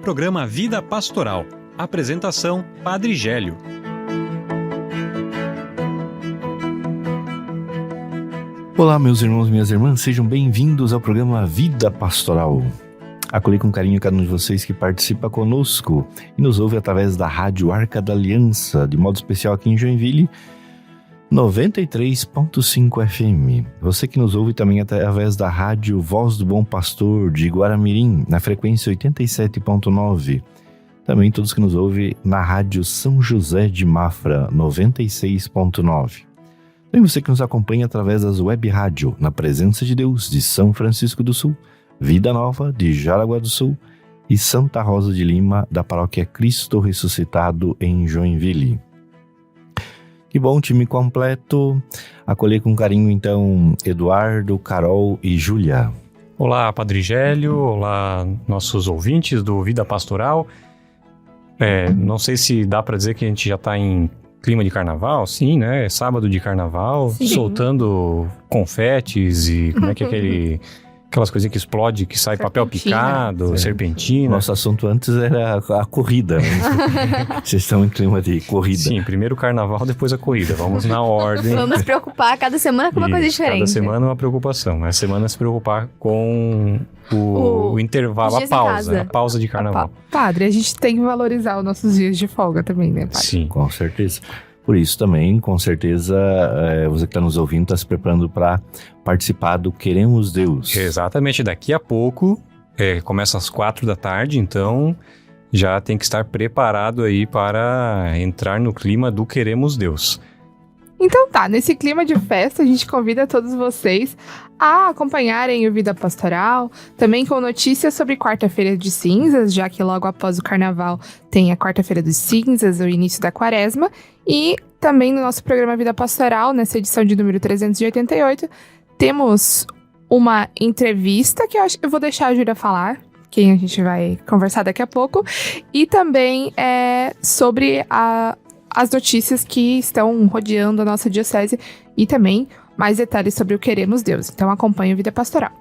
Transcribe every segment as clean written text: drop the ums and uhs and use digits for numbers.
programa Vida Pastoral. Apresentação, Padre Gélio. Olá, meus irmãos e minhas irmãs, sejam bem-vindos ao programa Vida Pastoral. Acolhi com carinho cada um de vocês que participa conosco e nos ouve através da Rádio Arca da Aliança, de modo especial aqui em Joinville, 93.5 FM. Você que nos ouve também através da Rádio Voz do Bom Pastor de Guaramirim, na frequência 87.9. Também todos que nos ouvem na Rádio São José de Mafra, 96.9. Também você que nos acompanha através das web rádio, na Presença de Deus de São Francisco do Sul, Vida Nova de Jaraguá do Sul e Santa Rosa de Lima, da Paróquia Cristo Ressuscitado em Joinville. Que bom, time completo. Acolher com carinho, então, Eduardo, Carol e Júlia. Olá, Padre Gélio. Olá, nossos ouvintes do Vida Pastoral. Não sei se dá para dizer que a gente já está em clima de carnaval. Sim, né? É sábado de carnaval, sim. Soltando confetes e como é que é aquelas coisinhas que explode, que sai papel picado, serpentina. Nosso assunto antes era a corrida. Vocês estão em clima de corrida. Sim, primeiro o carnaval, depois a corrida. Vamos na ordem. Vamos se preocupar cada semana com uma coisa diferente. Cada semana uma preocupação. Essa semana se preocupar com o intervalo, a pausa de carnaval. Padre, a gente tem que valorizar os nossos dias de folga também, né, padre? Sim, com certeza. Por isso também, com certeza, você que está nos ouvindo está se preparando para participar do Queremos Deus. Exatamente, daqui a pouco, começa às 4 da tarde, então já tem que estar preparado aí para entrar no clima do Queremos Deus. Então tá, nesse clima de festa, a gente convida todos vocês a acompanharem o Vida Pastoral, também com notícias sobre Quarta-feira de Cinzas, já que logo após o Carnaval tem a Quarta-feira dos Cinzas, o início da Quaresma, e também no nosso programa Vida Pastoral, nessa edição de número 388, temos uma entrevista que eu vou deixar a Júlia falar, quem a gente vai conversar daqui a pouco, e também sobre as notícias que estão rodeando a nossa diocese e também mais detalhes sobre o Queremos Deus. Então acompanhe o Vida Pastoral.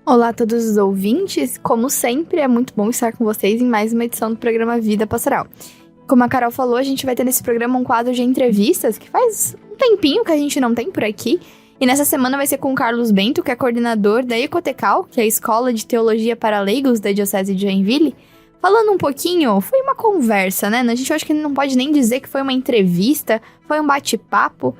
Olá a todos os ouvintes, como sempre é muito bom estar com vocês em mais uma edição do programa Vida Pastoral. Como a Carol falou, a gente vai ter nesse programa um quadro de entrevistas que faz um tempinho que a gente não tem por aqui. E nessa semana vai ser com o Carlos Bento, que é coordenador da Ecotecal, que é a Escola de Teologia para Leigos da Diocese de Joinville. Falando um pouquinho, foi uma conversa, né? A gente acho que não pode nem dizer que foi uma entrevista, foi um bate-papo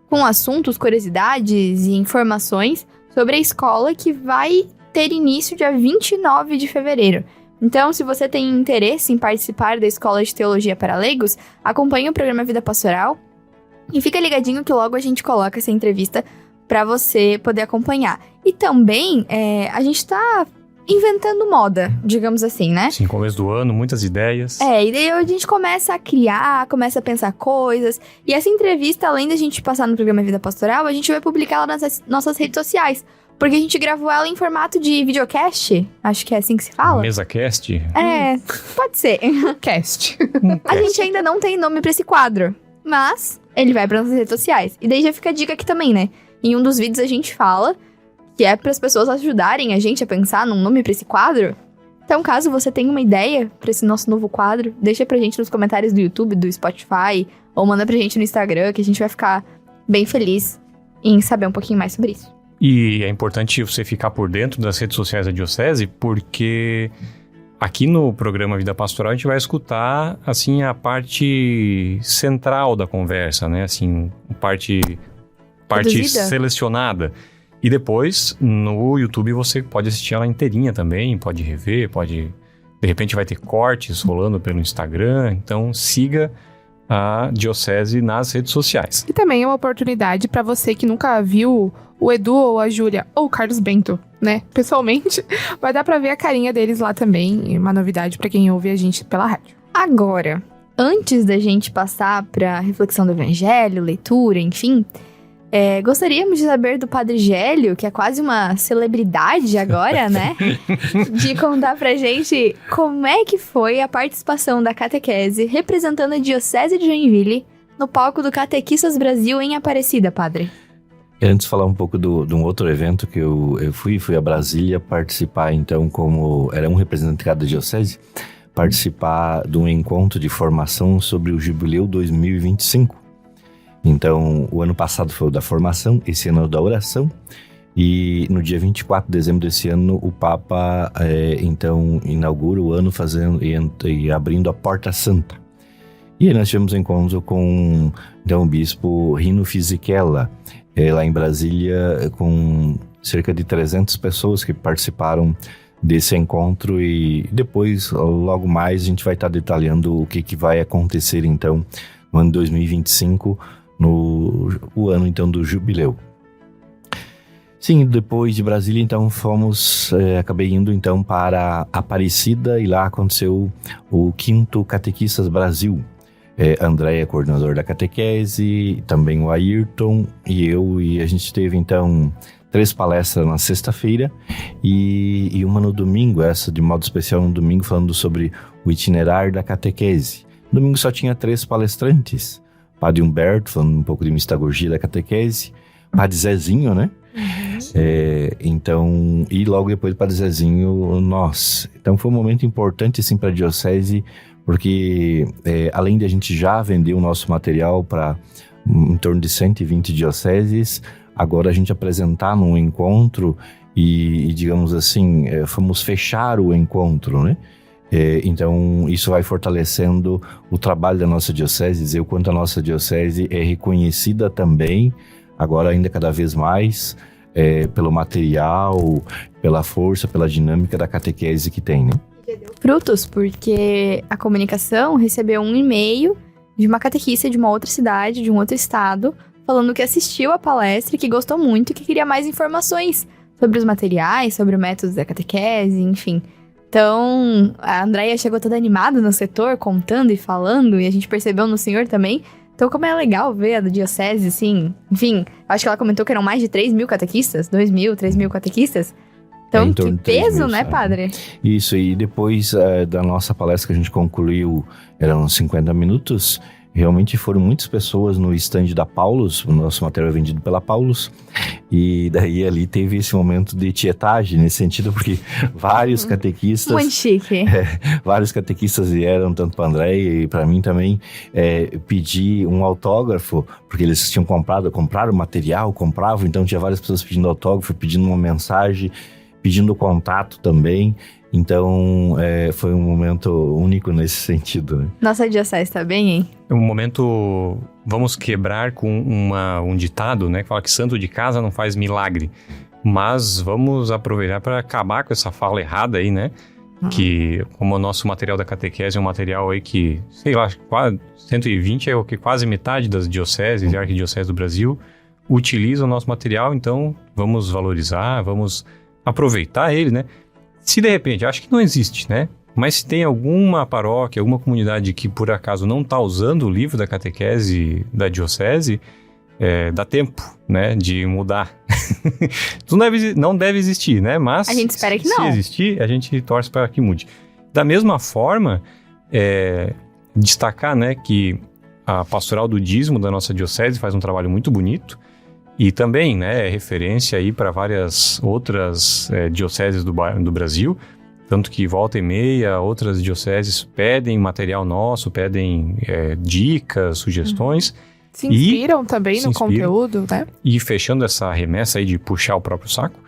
com assuntos, curiosidades e informações sobre a escola que vai ter início dia 29 de fevereiro. Então, se você tem interesse em participar da Escola de Teologia para Leigos, acompanhe o programa Vida Pastoral e fica ligadinho que logo a gente coloca essa entrevista para você poder acompanhar. E também, a gente tá inventando moda, digamos assim, né? Sim, começo do ano, muitas ideias. E daí a gente começa a criar, começa a pensar coisas. E essa entrevista, além da gente passar no programa Vida Pastoral, a gente vai publicar ela nas nossas redes sociais. Porque a gente gravou ela em formato de videocast, acho que é assim que se fala. Mesa cast? Pode ser. Cast. A gente ainda não tem nome pra esse quadro, mas ele vai para nossas redes sociais. E daí já fica a dica aqui também, né? Em um dos vídeos a gente fala que é para as pessoas ajudarem a gente a pensar num nome pra esse quadro. Então, caso você tenha uma ideia pra esse nosso novo quadro, deixa pra gente nos comentários do YouTube, do Spotify, ou manda pra gente no Instagram, que a gente vai ficar bem feliz em saber um pouquinho mais sobre isso. E é importante você ficar por dentro das redes sociais da Diocese, porque aqui no programa Vida Pastoral a gente vai escutar, assim, a parte central da conversa, né? Assim, parte selecionada. E depois, no YouTube, você pode assistir ela inteirinha também, pode rever, de repente vai ter cortes rolando pelo Instagram, então siga a Diocese nas redes sociais. E também é uma oportunidade para você que nunca viu o Edu ou a Júlia ou o Carlos Bento, né, pessoalmente, vai dar para ver a carinha deles lá também, uma novidade para quem ouve a gente pela rádio. Agora, antes da gente passar para reflexão do Evangelho, leitura, enfim, gostaríamos de saber do Padre Gélio, que é quase uma celebridade agora, né? De contar pra gente como é que foi a participação da catequese representando a Diocese de Joinville no palco do Catequistas Brasil em Aparecida, Padre. Antes de falar um pouco de um outro evento que eu fui a Brasília participar, então, como era um representante de cada diocese, participar de um encontro de formação sobre o Jubileu 2025. Então, o ano passado foi o da formação, esse ano é o da oração, e no dia 24 de dezembro desse ano, o Papa, então, inaugura o ano fazendo e abrindo a Porta Santa. E aí nós tivemos um encontro com, então, o bispo Rino Fisichella, lá em Brasília, com cerca de 300 pessoas que participaram desse encontro, e depois, logo mais, a gente vai estar detalhando o que vai acontecer, então, no ano 2025, o ano, então, do Jubileu. Sim, depois de Brasília, então, acabei indo, então, para Aparecida, e lá aconteceu o 5º Catequistas Brasil. Andréia, coordenador da catequese, também o Ayrton e eu, e a gente teve, então, 3 palestras na sexta-feira e uma no domingo, essa de modo especial no domingo, falando sobre o itinerário da catequese. No domingo só tinha 3 palestrantes, Padre Humberto, falando um pouco de mistagogia da catequese, Padre Zezinho, né? Então, e logo depois do Padre Zezinho, nós. Então foi um momento importante, assim, para a diocese, porque além de a gente já vender o nosso material para em torno de 120 dioceses, agora a gente apresentar num encontro e digamos assim, fomos fechar o encontro, né? Então isso vai fortalecendo o trabalho da nossa diocese, dizer o quanto a nossa diocese é reconhecida também, agora ainda cada vez mais, pelo material, pela força, pela dinâmica da catequese que tem, né? Frutos, porque a comunicação recebeu um e-mail de uma catequista de uma outra cidade, de um outro estado, falando que assistiu a palestra, que gostou muito e que queria mais informações sobre os materiais, sobre o método da catequese, enfim. Então, a Andréia chegou toda animada no setor, contando e falando, e a gente percebeu no senhor também. Então, como é legal ver a da diocese, assim, enfim, acho que ela comentou que eram mais de 3.000 catequistas, 2.000, 3.000 catequistas. Então, que peso, né, padre? Isso, e depois da nossa palestra que a gente concluiu, eram 50 minutos, realmente foram muitas pessoas no stand da Paulus, o nosso material é vendido pela Paulus, e daí ali teve esse momento de tietagem, nesse sentido, porque vários catequistas... Muito chique. Vários catequistas vieram, tanto para André e para mim também, pedir um autógrafo, porque eles tinham compraram material, compravam, então tinha várias pessoas pedindo autógrafo, pedindo uma mensagem, pedindo contato também. Então, foi um momento único nesse sentido, né? Nossa diocese tá bem, hein? É um momento, vamos quebrar com um ditado, né? Que fala que santo de casa não faz milagre. Mas vamos aproveitar para acabar com essa fala errada aí, né? Que como o nosso material da catequese é um material aí que, sei lá, quase 120 é o que quase metade das dioceses e arquidioceses do Brasil utiliza o nosso material. Então, vamos valorizar, vamos aproveitar ele, né? Se de repente, acho que não existe, né? Mas se tem alguma paróquia, alguma comunidade que por acaso não está usando o livro da catequese da diocese, dá tempo, né, de mudar. Não deve existir, né? Mas a gente espera que não. Se existir, a gente torce para que mude. Da mesma forma, destacar, né, que a pastoral do dízimo da nossa diocese faz um trabalho muito bonito. E também, né, é referência aí para várias outras dioceses do Brasil, tanto que volta e meia, outras dioceses pedem material nosso, pedem dicas, sugestões. Se inspiram também no conteúdo, né? E fechando essa remessa aí de puxar o próprio saco,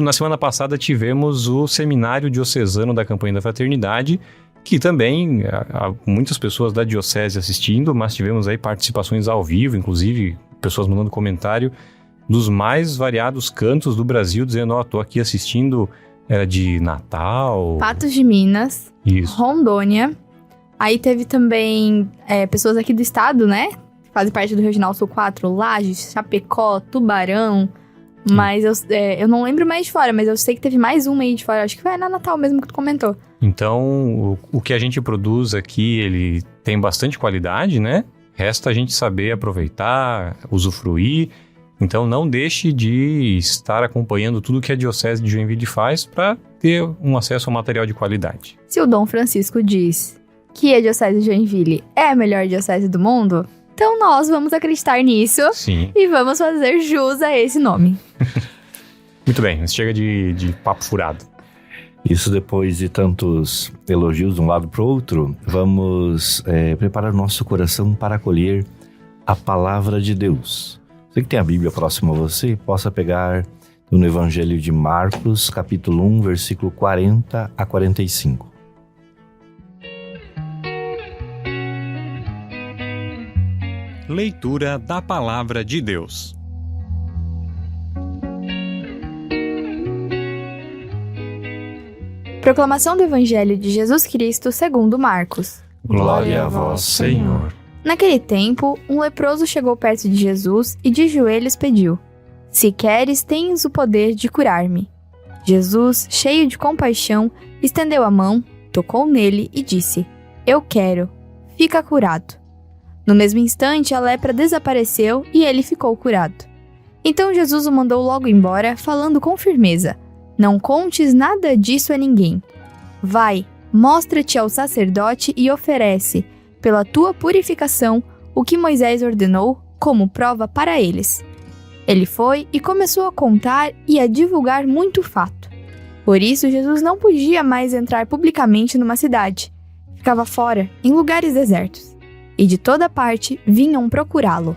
na semana passada tivemos o Seminário Diocesano da Campanha da Fraternidade, que também há muitas pessoas da diocese assistindo, mas tivemos aí participações ao vivo, inclusive pessoas mandando comentário dos mais variados cantos do Brasil, dizendo, tô aqui assistindo de Natal... Patos de Minas, isso. Rondônia, aí teve também pessoas aqui do estado, né? Fazem parte do Regional Sul 4, Lages, Chapecó, Tubarão, mas eu não lembro mais de fora, mas eu sei que teve mais uma aí de fora, acho que foi na Natal mesmo que tu comentou. Então, o que a gente produz aqui, ele tem bastante qualidade, né? Resta a gente saber aproveitar, usufruir. Então, não deixe de estar acompanhando tudo que a Diocese de Joinville faz para ter um acesso ao material de qualidade. Se o Dom Francisco diz que a Diocese de Joinville é a melhor diocese do mundo, Então nós vamos acreditar nisso Sim. e vamos fazer jus a esse nome. Muito bem, mas chega de papo furado. Isso, depois de tantos elogios de um lado para o outro, vamos preparar nosso coração para acolher a palavra de Deus. Você que tem a Bíblia próxima a você, possa pegar no Evangelho de Marcos, capítulo 1, versículo 40 a 45. Leitura da Palavra de Deus. Proclamação do Evangelho de Jesus Cristo segundo Marcos. Glória a vós, Senhor. Naquele tempo, um leproso chegou perto de Jesus e de joelhos pediu: Se queres, tens o poder de curar-me. Jesus, cheio de compaixão, estendeu a mão, tocou nele e disse: Eu quero, fica curado. No mesmo instante, a lepra desapareceu e ele ficou curado. Então Jesus o mandou logo embora, falando com firmeza: Não contes nada disso a ninguém. Vai, mostra-te ao sacerdote e oferece, pela tua purificação, o que Moisés ordenou como prova para eles. Ele foi e começou a contar e a divulgar muito fato. Por isso, Jesus não podia mais entrar publicamente numa cidade. Ficava fora, em lugares desertos. E de toda parte vinham procurá-lo.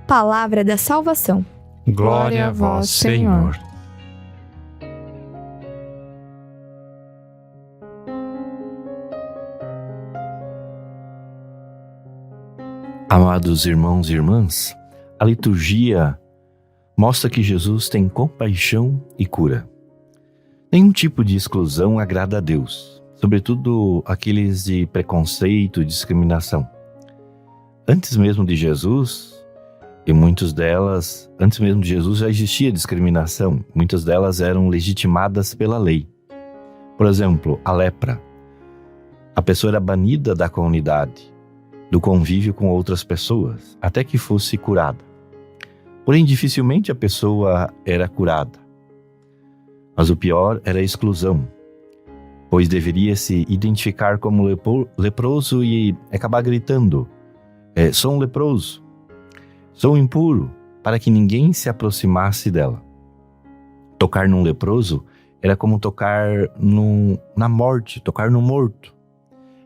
Palavra da salvação. Glória a vós, Senhor. Amados irmãos e irmãs, a liturgia mostra que Jesus tem compaixão e cura. Nenhum tipo de exclusão agrada a Deus, sobretudo aqueles de preconceito e discriminação. Antes mesmo de Jesus, antes mesmo de Jesus já existia discriminação, muitas delas eram legitimadas pela lei. Por exemplo, a lepra. A pessoa era banida da comunidade, do convívio com outras pessoas, até que fosse curada. Porém, dificilmente a pessoa era curada. Mas o pior era a exclusão, pois deveria se identificar como leproso e acabar gritando: sou um leproso, sou impuro, para que ninguém se aproximasse dela. Tocar num leproso era como tocar na morte, tocar no morto.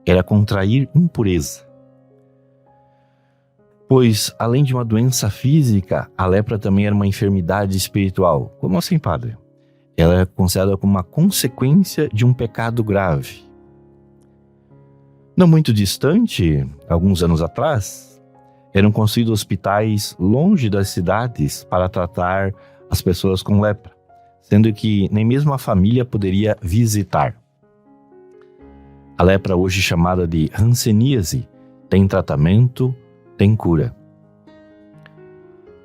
Era contrair impureza. Pois, além de uma doença física, a lepra também era uma enfermidade espiritual. Como assim, padre? Ela é considerada como uma consequência de um pecado grave. Não muito distante, alguns anos atrás, eram construídos hospitais longe das cidades para tratar as pessoas com lepra, sendo que nem mesmo a família poderia visitar. A lepra, hoje chamada de hanseníase, tem tratamento, tem cura.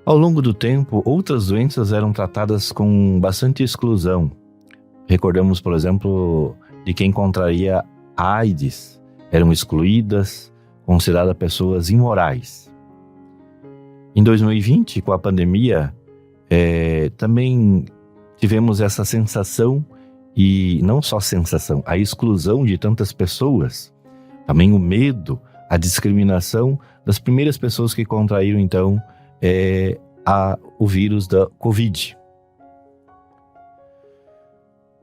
Ao longo do tempo, outras doenças eram tratadas com bastante exclusão. Recordamos, por exemplo, de quem contraía a AIDS. Eram excluídas, consideradas pessoas imorais. Em 2020, com a pandemia, também tivemos essa sensação, e não só sensação, a exclusão de tantas pessoas, também o medo, a discriminação das primeiras pessoas que contraíram, então, o vírus da Covid.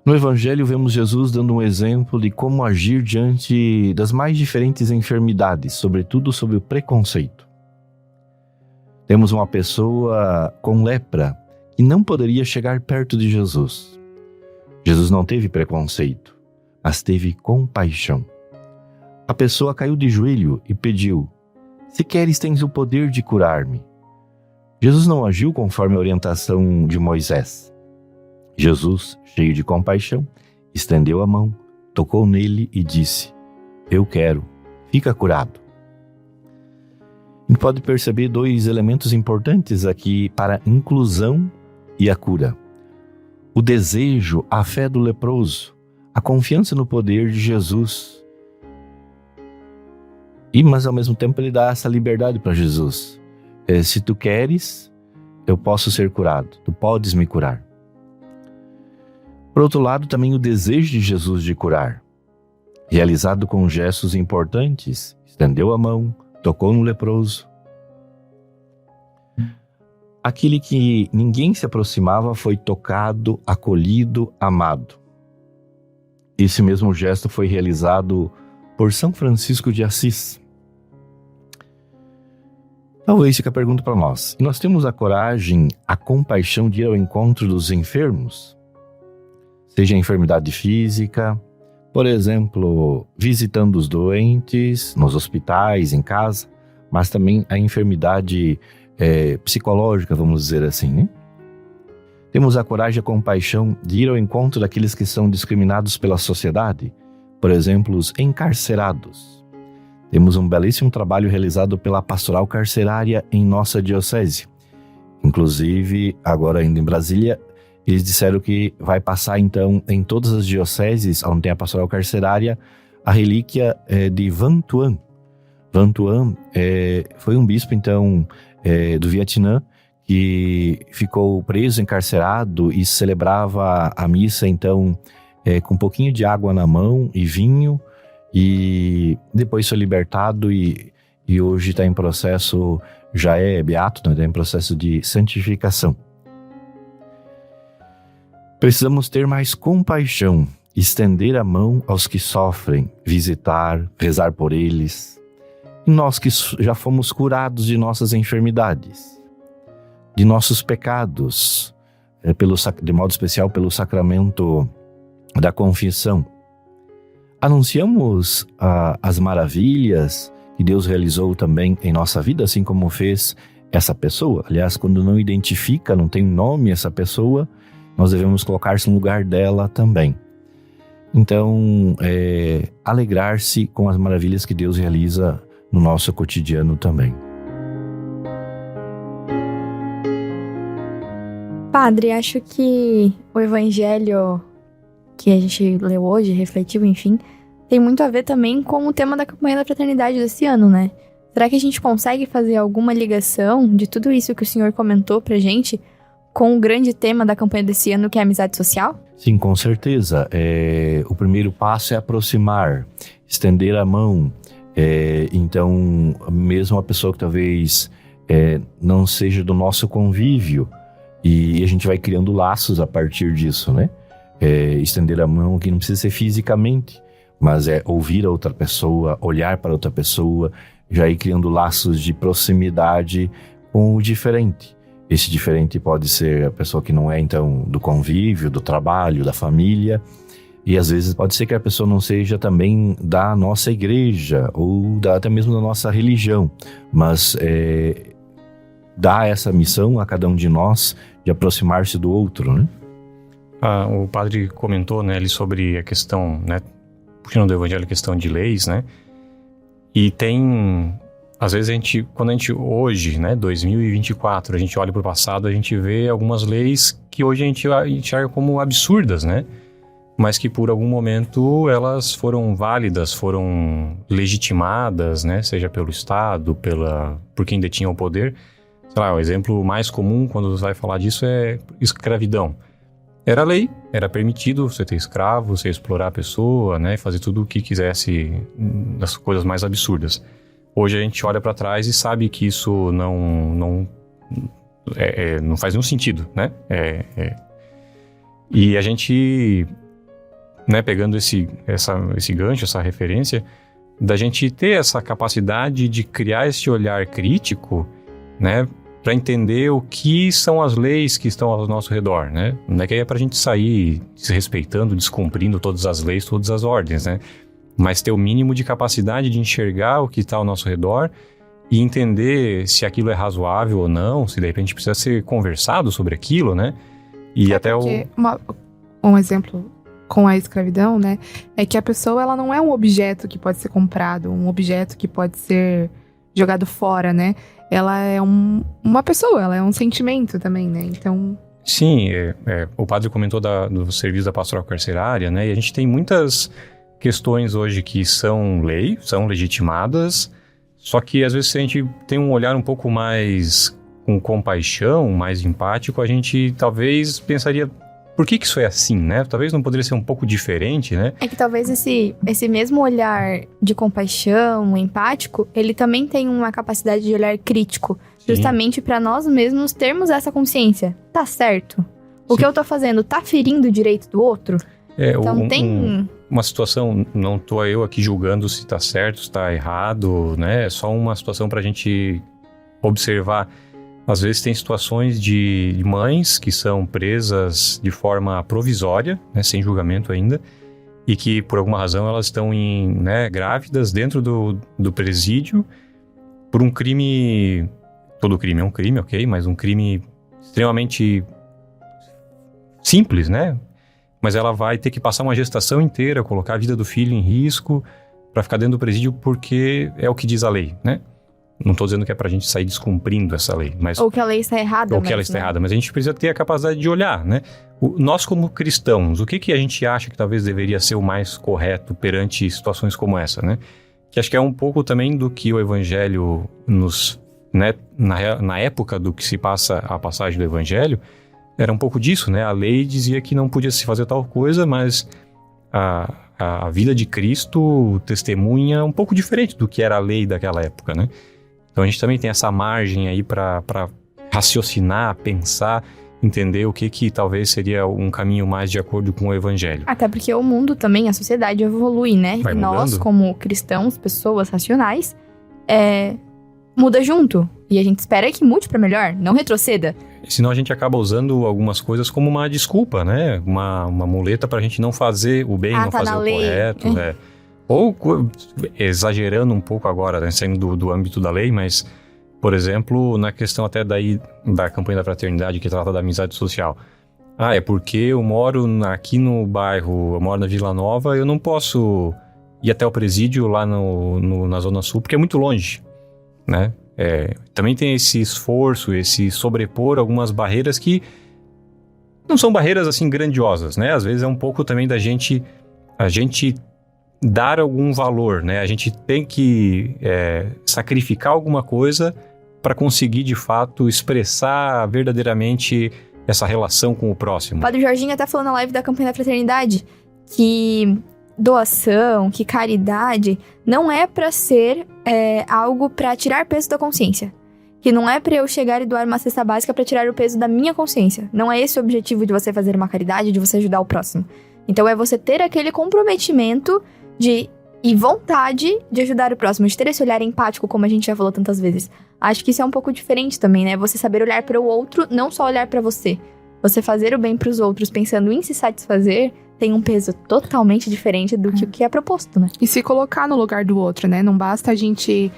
No Evangelho, vemos Jesus dando um exemplo de como agir diante das mais diferentes enfermidades, sobretudo sobre o preconceito. Temos uma pessoa com lepra que não poderia chegar perto de Jesus. Jesus não teve preconceito, mas teve compaixão. A pessoa caiu de joelho e pediu: Se queres, tens o poder de curar-me. Jesus não agiu conforme a orientação de Moisés. Jesus, cheio de compaixão, estendeu a mão, tocou nele e disse: Eu quero, fica curado. A gente pode perceber dois elementos importantes aqui para a inclusão e a cura. O desejo, a fé do leproso, a confiança no poder de Jesus. Mas ao mesmo tempo ele dá essa liberdade para Jesus. Se tu queres, eu posso ser curado, tu podes me curar. Por outro lado, também o desejo de Jesus de curar, realizado com gestos importantes, estendeu a mão, tocou no leproso. Aquele que ninguém se aproximava foi tocado, acolhido, amado. Esse mesmo gesto foi realizado por São Francisco de Assis. Talvez fique a pergunta para nós. E nós temos a coragem, a compaixão de ir ao encontro dos enfermos? Seja a enfermidade física, por exemplo, visitando os doentes nos hospitais, em casa, mas também a enfermidade psicológica, vamos dizer assim, né? Temos a coragem e a compaixão de ir ao encontro daqueles que são discriminados pela sociedade, por exemplo, os encarcerados. Temos um belíssimo trabalho realizado pela Pastoral Carcerária em nossa diocese. Inclusive, agora ainda em Brasília, eles disseram que vai passar então em todas as dioceses onde tem a Pastoral Carcerária a relíquia de Van Thuan. Van Thuan foi um bispo então do Vietnã que ficou preso, encarcerado e celebrava a missa então com um pouquinho de água na mão e vinho, e depois foi libertado e hoje está em processo, já é beato, está em processo de santificação. Precisamos ter mais compaixão, estender a mão aos que sofrem, visitar, rezar por eles. E nós que já fomos curados de nossas enfermidades, de nossos pecados, de modo especial pelo sacramento da confissão. Anunciamos as maravilhas que Deus realizou também em nossa vida, assim como fez essa pessoa. Aliás, quando não identifica, não tem nome essa pessoa, nós devemos colocar-se no lugar dela também. Então, alegrar-se com as maravilhas que Deus realiza no nosso cotidiano também. Padre, acho que o evangelho que a gente leu hoje, refletiu, enfim, tem muito a ver também com o tema da campanha da fraternidade desse ano, né? Será que a gente consegue fazer alguma ligação de tudo isso que o senhor comentou pra gente com o grande tema da campanha desse ano, que é a amizade social? Sim, com certeza. O primeiro passo é aproximar, estender a mão. Então, mesmo a pessoa que talvez não seja do nosso convívio, e a gente vai criando laços a partir disso, né? Estender a mão, que não precisa ser fisicamente, mas é ouvir a outra pessoa, olhar para outra pessoa, já ir criando laços de proximidade com o diferente. Esse diferente pode ser a pessoa que não é, então, do convívio, do trabalho, da família. E às vezes pode ser que a pessoa não seja também da nossa igreja ou até mesmo da nossa religião. Mas dá essa missão a cada um de nós de aproximar-se do outro, né? O padre comentou, né, ali sobre a questão, né, puxando do evangelho, a questão de leis, né? E tem... Às vezes quando a gente hoje, né, 2024, a gente olha para o passado, a gente vê algumas leis que hoje a gente enxerga como absurdas, né? Mas que por algum momento elas foram válidas, foram legitimadas, né? Seja pelo Estado, por quem detinha o poder. Sei lá, o exemplo mais comum quando você vai falar disso é escravidão. Era lei, era permitido você ter escravo, você explorar a pessoa, né? Fazer tudo o que quisesse, das coisas mais absurdas. Hoje a gente olha para trás e sabe que isso não faz nenhum sentido, né? E a gente, né, pegando esse gancho, essa referência, da gente ter essa capacidade de criar esse olhar crítico, né, para entender o que são as leis que estão ao nosso redor, né? Não é que é para a gente sair desrespeitando, descumprindo todas as leis, todas as ordens, né? Mas ter o mínimo de capacidade de enxergar o que está ao nosso redor e entender se aquilo é razoável ou não, se de repente precisa ser conversado sobre aquilo, né? E até um exemplo com a escravidão, né, é que a pessoa, ela não é um objeto que pode ser comprado, um objeto que pode ser jogado fora, né? Ela é uma pessoa, ela é um sentimento também, né? Então... Sim, o padre comentou do serviço da pastoral carcerária, né? E a gente tem muitas questões hoje que são lei, são legitimadas, só que às vezes se a gente tem um olhar um pouco mais com compaixão, mais empático, a gente talvez pensaria, por que isso é assim, né? Talvez não poderia ser um pouco diferente, né? É que talvez esse mesmo olhar de compaixão, empático, ele também tem uma capacidade de olhar crítico. Justamente para nós mesmos termos essa consciência. Tá certo? O Sim. que eu tô fazendo tá ferindo o direito do outro? Então tem... Uma situação, não tô eu aqui julgando se tá certo, se tá errado, né? É só uma situação pra gente observar. Às vezes tem situações de mães que são presas de forma provisória, né, sem julgamento ainda, e que por alguma razão elas estão grávidas dentro do presídio por um crime... Todo crime é um crime, ok? Mas um crime extremamente simples, né? Mas ela vai ter que passar uma gestação inteira, colocar a vida do filho em risco para ficar dentro do presídio porque é o que diz a lei, né? Não estou dizendo que é pra gente sair descumprindo essa lei, mas... Ou que a lei está errada. Ou que ela está errada, mas a gente precisa ter a capacidade de olhar, né? Nós como cristãos, o que a gente acha que talvez deveria ser o mais correto perante situações como essa, né? Que acho que é um pouco também do que o Evangelho nos... né? Na época do que se passa a passagem do Evangelho, era um pouco disso, né? A lei dizia que não podia se fazer tal coisa, mas a vida de Cristo testemunha um pouco diferente do que era a lei daquela época, né? Então a gente também tem essa margem aí para raciocinar, pensar, entender o que talvez seria um caminho mais de acordo com o Evangelho. Até porque o mundo também, a sociedade evolui, né? Vai E nós, mudando. como cristãos, pessoas racionais, muda junto. E a gente espera que mude pra melhor, não retroceda. Senão a gente acaba usando algumas coisas como uma desculpa, né? Uma muleta pra gente não fazer o bem, não tá fazer na o lei. correto. Ou exagerando um pouco agora, né? Saindo do âmbito da lei, mas, por exemplo, na questão até daí da campanha da fraternidade que trata da amizade social. É porque eu moro aqui no bairro, eu moro na Vila Nova, eu não posso ir até o presídio lá na Zona Sul, porque é muito longe, né? Também tem esse esforço, esse sobrepor algumas barreiras que não são barreiras assim grandiosas, né? Às vezes é um pouco também a gente dar algum valor, né? A gente tem que sacrificar alguma coisa para conseguir de fato expressar verdadeiramente essa relação com o próximo. O Padre Jorginho até falou na live da campanha da fraternidade que doação, que caridade não é pra ser algo pra tirar peso da consciência. Que não é pra eu chegar e doar uma cesta básica pra tirar o peso da minha consciência. Não é esse o objetivo de você fazer uma caridade, de você ajudar o próximo. Então é você ter aquele comprometimento e vontade de ajudar o próximo, de ter esse olhar empático, como a gente já falou tantas vezes. Acho que isso é um pouco diferente também, né? Você saber olhar para o outro, não só olhar para você. Você fazer o bem para os outros pensando em se satisfazer tem um peso totalmente diferente do que o que é proposto, né? E se colocar no lugar do outro, né? Não basta a gente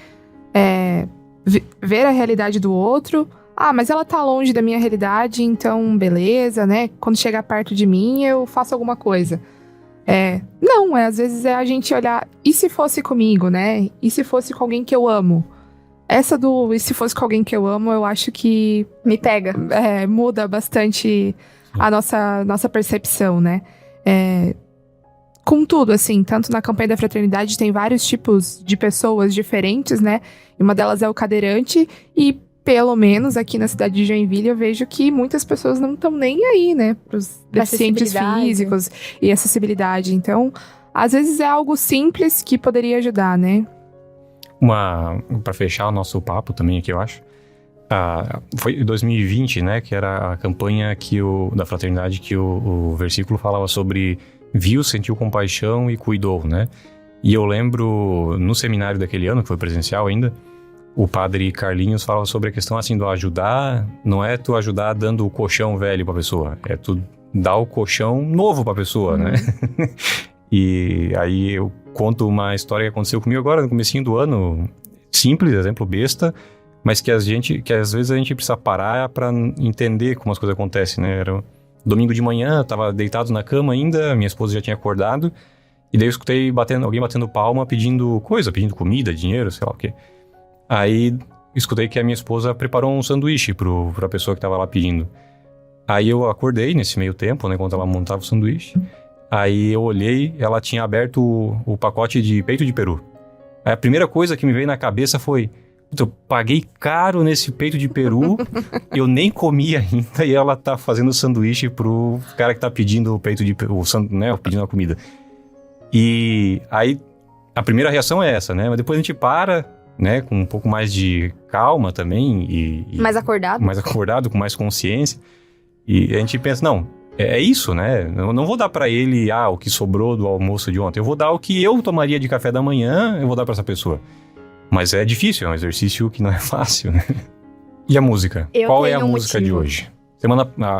ver a realidade do outro. Mas ela tá longe da minha realidade, então beleza, né? Quando chegar perto de mim, eu faço alguma coisa. Não, às vezes é a gente olhar, e se fosse comigo, né? E se fosse com alguém que eu amo? E se fosse com alguém que eu amo, eu acho que Me pega. muda bastante a nossa percepção, né? Contudo, assim, tanto na campanha da fraternidade tem vários tipos de pessoas diferentes, né? E uma delas é o cadeirante, e pelo menos aqui na cidade de Joinville eu vejo que muitas pessoas não estão nem aí, né? Pros deficientes Acessibilidade. físicos e acessibilidade. Então, às vezes é algo simples que poderia ajudar, né? Para fechar o nosso papo também aqui, eu acho. Foi em 2020, né? Que era a campanha da fraternidade que o versículo falava sobre viu, sentiu compaixão e cuidou, né? E eu lembro, no seminário daquele ano, que foi presencial ainda, o padre Carlinhos falava sobre a questão assim do ajudar, não é tu ajudar dando o colchão velho pra pessoa, é tu dar o colchão novo pra pessoa, né? E aí eu conto uma história que aconteceu comigo agora, no comecinho do ano, simples, exemplo besta, mas que às vezes a gente precisa parar pra entender como as coisas acontecem, né? Era domingo de manhã, eu tava deitado na cama ainda, minha esposa já tinha acordado, e daí eu escutei alguém batendo palma, pedindo comida, dinheiro, sei lá o quê. Aí escutei que a minha esposa preparou um sanduíche pra pessoa que tava lá pedindo. Aí eu acordei nesse meio tempo, né, enquanto ela montava o sanduíche. Aí eu olhei, ela tinha aberto o pacote de peito de peru. Aí a primeira coisa que me veio na cabeça foi: eu paguei caro nesse peito de peru, eu nem comi ainda, e ela tá fazendo sanduíche pro cara que tá pedindo o peito de peru, né, pedindo a comida. E aí a primeira reação é essa, né? Mas depois a gente para, né? Com um pouco mais de calma também e Mais acordado. mais acordado, com mais consciência. E a gente pensa, não, é isso, né? Eu não vou dar pra ele, o que sobrou do almoço de ontem. Eu vou dar o que eu tomaria de café da manhã, eu vou dar pra essa pessoa. Mas é difícil, é um exercício que não é fácil, né? E a música? Qual é a música de hoje?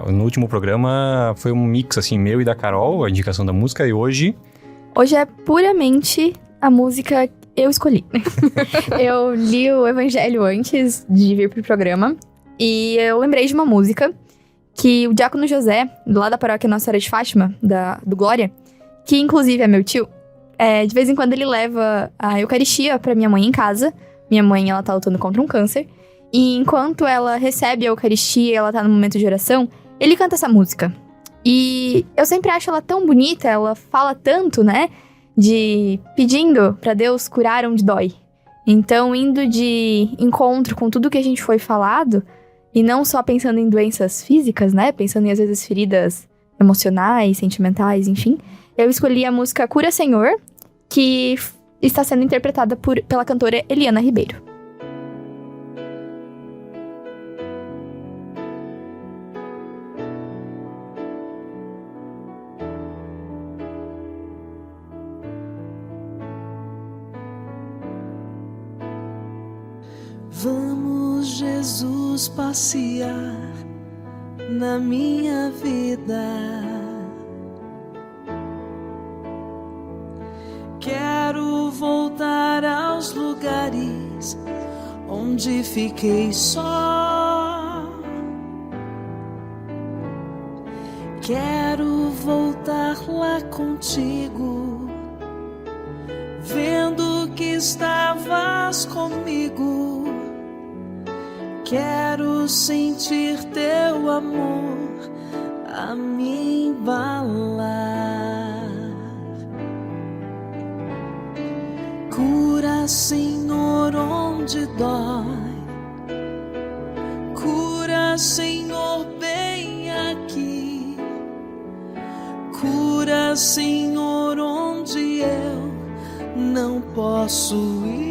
No último programa foi um mix, assim, meu e da Carol, a indicação da música, e hoje... Hoje é puramente a música que eu escolhi. Eu li o Evangelho antes de vir pro programa, e eu lembrei de uma música que o Diácono José, lá da paróquia Nossa Senhora de Fátima, do Glória, que inclusive é meu tio, de vez em quando ele leva a Eucaristia pra minha mãe em casa. Minha mãe, ela tá lutando contra um câncer. E enquanto ela recebe a Eucaristia e ela tá no momento de oração, ele canta essa música. E eu sempre acho ela tão bonita, ela fala tanto, né? De pedindo pra Deus curar onde dói. Então, indo de encontro com tudo que a gente foi falado, e não só pensando em doenças físicas, né? Pensando em, às vezes, feridas emocionais, sentimentais, enfim. Eu escolhi a música Cura Senhor, que está sendo interpretada pela cantora Eliana Ribeiro. Vamos, Jesus, passear na minha vida. Quero voltar aos lugares onde fiquei só. Quero voltar lá contigo, vendo que estavas comigo. Quero sentir teu amor a me embalar. Cura, Senhor, onde dói. Cura, Senhor, bem aqui. Cura, Senhor, onde eu não posso ir.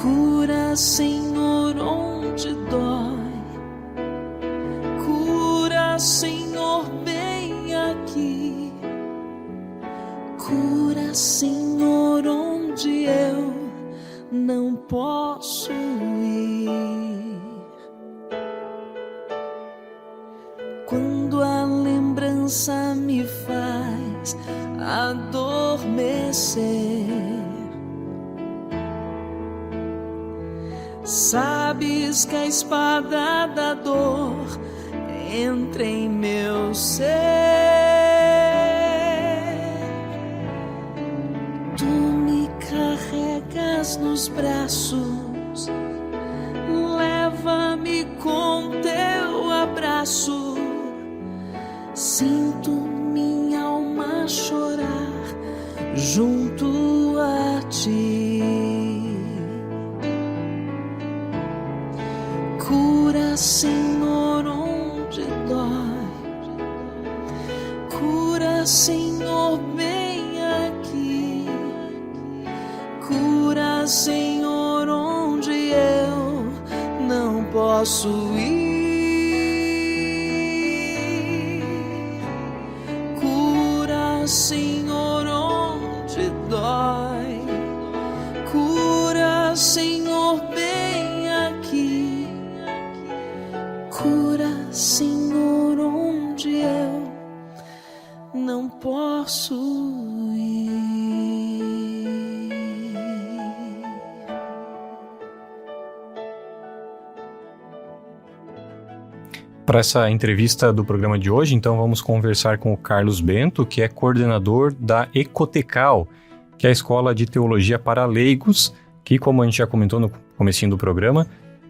Cura, Senhor, onde dói. Cura, Senhor, bem aqui. Cura, Senhor, onde eu não posso ir. Quando a lembrança me faz adormecer, sabes que a espada da dor entra em meu ser. Tu me carregas nos braços, leva-me com teu abraço. Sinto minha alma chorar junto a ti. Cura, Senhor, onde dói. Cura, Senhor, bem aqui. Cura, Senhor, onde eu não posso ir. Cura, Senhor, onde dói. Cura, Senhor, bem aqui. Cura, Senhor, onde eu não posso ir. Para essa entrevista do programa de hoje, então vamos conversar com o Carlos Bento, que é coordenador da Ecotecal, que é a Escola de Teologia para Leigos, que, como a gente já comentou no comecinho do programa,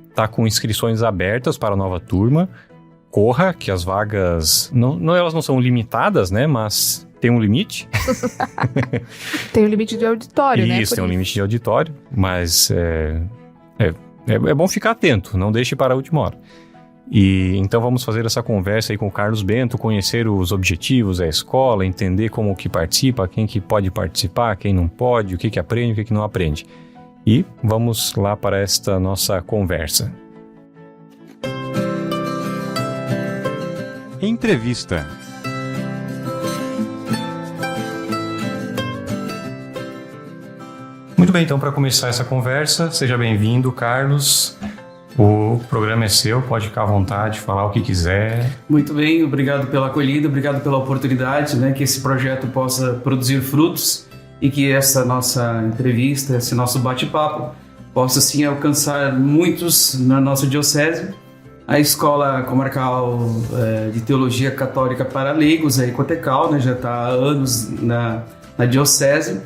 está com inscrições abertas para a nova turma. Corra, que as vagas, elas não são limitadas, né, mas tem um limite. Tem um limite de auditório, né? Isso, tem um limite de auditório, mas é bom ficar atento, não deixe para a última hora. E então vamos fazer essa conversa aí com o Carlos Bento, conhecer os objetivos da escola, entender como que participa, quem que pode participar, quem não pode, o que que aprende, o que que não aprende. E vamos lá para esta nossa conversa. Entrevista. Muito bem, então para começar essa conversa, seja bem-vindo, Carlos. O programa é seu, pode ficar à vontade, falar o que quiser. Muito bem, obrigado pela acolhida, obrigado pela oportunidade, né, que esse projeto possa produzir frutos e que essa nossa entrevista, esse nosso bate-papo possa sim alcançar muitos na nossa diocese. A Escola Comarcal de Teologia Católica para Leigos, a Ecotecal, né, já está há anos na diocese.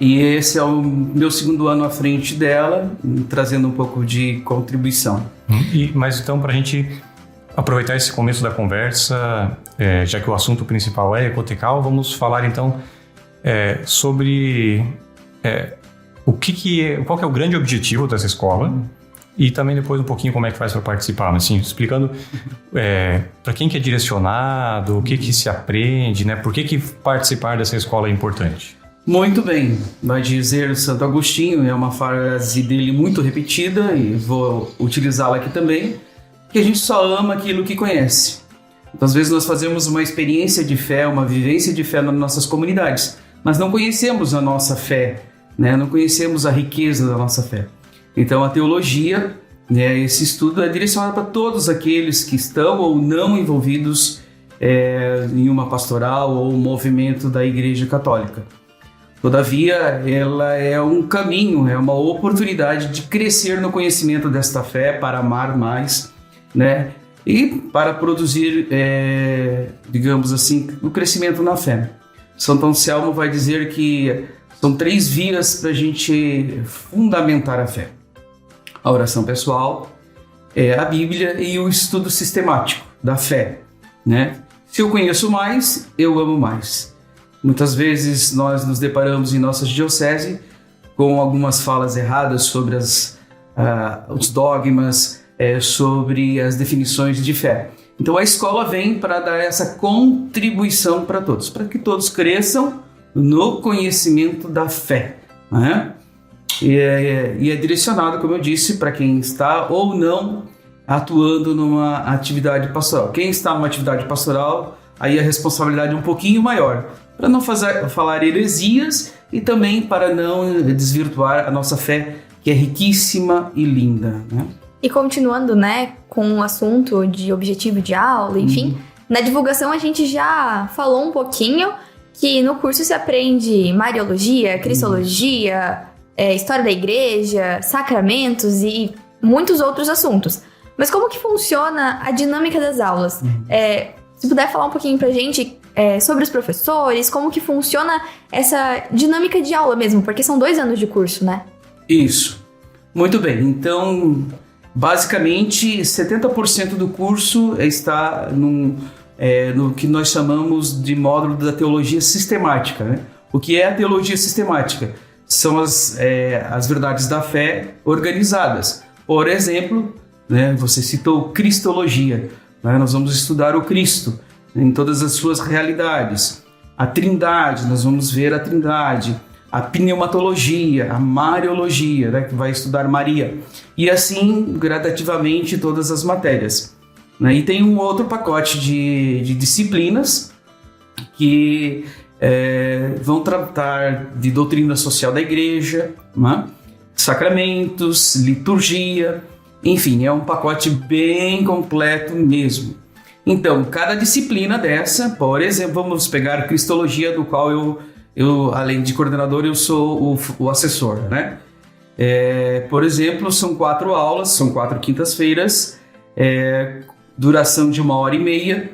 E esse é o meu segundo ano à frente dela, trazendo um pouco de contribuição. Mas então, para a gente aproveitar esse começo da conversa, já que o assunto principal é Ecotecal, vamos falar então sobre qual que é o grande objetivo dessa escola e também depois um pouquinho como é que faz para participar, mas, assim, explicando para quem que é direcionado, o que se aprende, né? Por que participar dessa escola é importante? Muito bem, vai dizer Santo Agostinho, é uma frase dele muito repetida e vou utilizá-la aqui também, que a gente só ama aquilo que conhece. Então, às vezes nós fazemos uma experiência de fé, uma vivência de fé nas nossas comunidades, mas não conhecemos a nossa fé, né? Não conhecemos a riqueza da nossa fé. Então a teologia, né, esse estudo é direcionado para todos aqueles que estão ou não envolvidos em uma pastoral ou um movimento da Igreja Católica. Todavia, ela é um caminho, é uma oportunidade de crescer no conhecimento desta fé, para amar mais, né? E para produzir, digamos assim, o crescimento na fé. Santo Anselmo vai dizer que são 3 vias para a gente fundamentar a fé: a oração pessoal, a Bíblia e o estudo sistemático da fé, né? Se eu conheço mais, eu amo mais. Muitas vezes nós nos deparamos em nossas dioceses com algumas falas erradas sobre os dogmas, sobre as definições de fé. Então a escola vem para dar essa contribuição para todos, para que todos cresçam no conhecimento da fé, né? E é direcionado, como eu disse, para quem está ou não atuando numa atividade pastoral. Quem está numa atividade pastoral, aí a responsabilidade é um pouquinho maior, para não falar heresias e também para não desvirtuar a nossa fé, que é riquíssima e linda, né? E continuando, né, com o assunto de objetivo de aula, enfim, na divulgação a gente já falou um pouquinho que no curso se aprende Mariologia, Cristologia, História da Igreja, Sacramentos e muitos outros assuntos. Mas como que funciona a dinâmica das aulas? Se puder falar um pouquinho pra gente sobre os professores, como que funciona essa dinâmica de aula mesmo, porque são 2 anos de curso, né? Isso. Muito bem. Então, basicamente, 70% do curso está no que nós chamamos de módulo da teologia sistemática, né? O que é a teologia sistemática? São as verdades da fé organizadas. Por exemplo, né, você citou Cristologia, né? Nós vamos estudar o Cristo em todas as suas realidades. A Trindade, nós vamos ver a Trindade. A pneumatologia, a mariologia, né, que vai estudar Maria. E assim, gradativamente, todas as matérias, né? E tem um outro pacote de disciplinas que vão tratar de doutrina social da igreja, né? Sacramentos, liturgia, enfim, é um pacote bem completo mesmo. Então, cada disciplina dessa, por exemplo, vamos pegar Cristologia, do qual eu, além de coordenador, eu sou o assessor, né? Por exemplo, são 4 aulas, são 4 quintas-feiras, duração de 1h30,